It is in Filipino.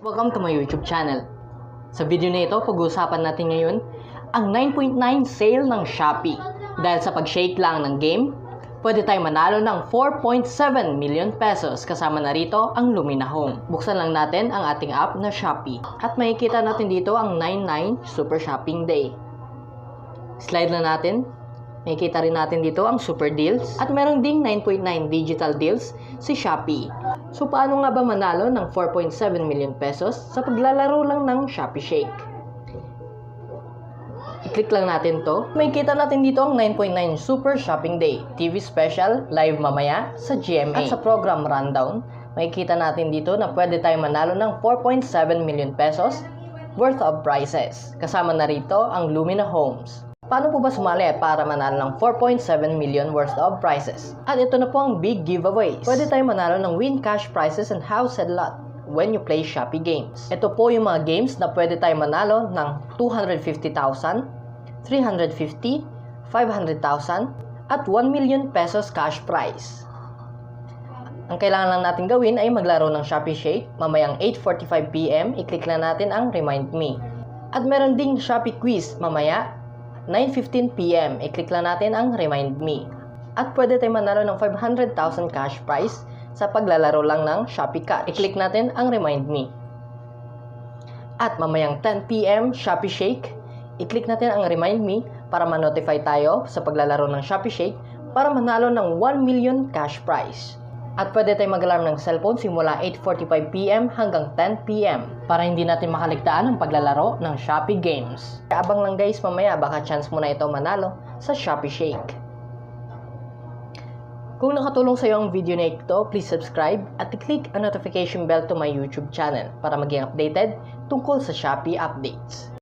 Welcome to my YouTube channel. Sa video na ito, pag-uusapan natin ngayon ang 9.9 sale ng Shopee. Dahil sa pag-shake lang ng game, pwede tayo manalo ng 4.7 million pesos kasama na rito ang Lumina Home. Buksan lang natin ang ating app na Shopee at makikita natin dito ang 99 Super Shopping Day. Slide lang natin. Makikita rin natin dito ang super deals at meron ding 9.9 digital deals si Shopee. So paano nga ba manalo ng 4.7 million pesos sa paglalaro lang ng Shopee Shake? I-click lang natin to. Makikita natin dito ang 9.9 Super Shopping Day TV Special live mamaya sa GMA. At sa program rundown, makikita natin dito na pwede tayo manalo ng 4.7 million pesos worth of prizes. Kasama na rito ang Lumina Homes. Paano po ba sumali para manalo ng 4.7 million worth of prizes? At ito na po ang big giveaways. Pwede tayo manalo ng win cash prizes and house and lot when you play Shopee games. Ito po yung mga games na pwede tayo manalo ng 250,000, 350, 500,000, at 1 million pesos cash prize. Ang kailangan lang natin gawin ay maglaro ng Shopee Shake mamayang 8:45 PM. I-click lang natin ang Remind Me. At meron ding Shopee Quiz mamaya 9:15 PM. I-click lang natin ang Remind Me. At pwede tayo manalo ng 500,000 cash prize sa paglalaro lang ng Shopee Cash. I-click natin ang Remind Me. At mamayang 10 PM Shopee Shake. I-click natin ang Remind Me para ma-notify tayo sa paglalaro ng Shopee Shake para manalo ng 1 million cash prize. At pwede tayo mag-alarm ng cellphone simula 8:45 PM hanggang 10 PM para hindi natin makaligtaan ang paglalaro ng Shopee Games. Abang lang guys, mamaya baka chance mo na ito manalo sa Shopee Shake. Kung nakatulong sa iyo ang video na ito, please subscribe at i-click ang notification bell to my YouTube channel para maging updated tungkol sa Shopee updates.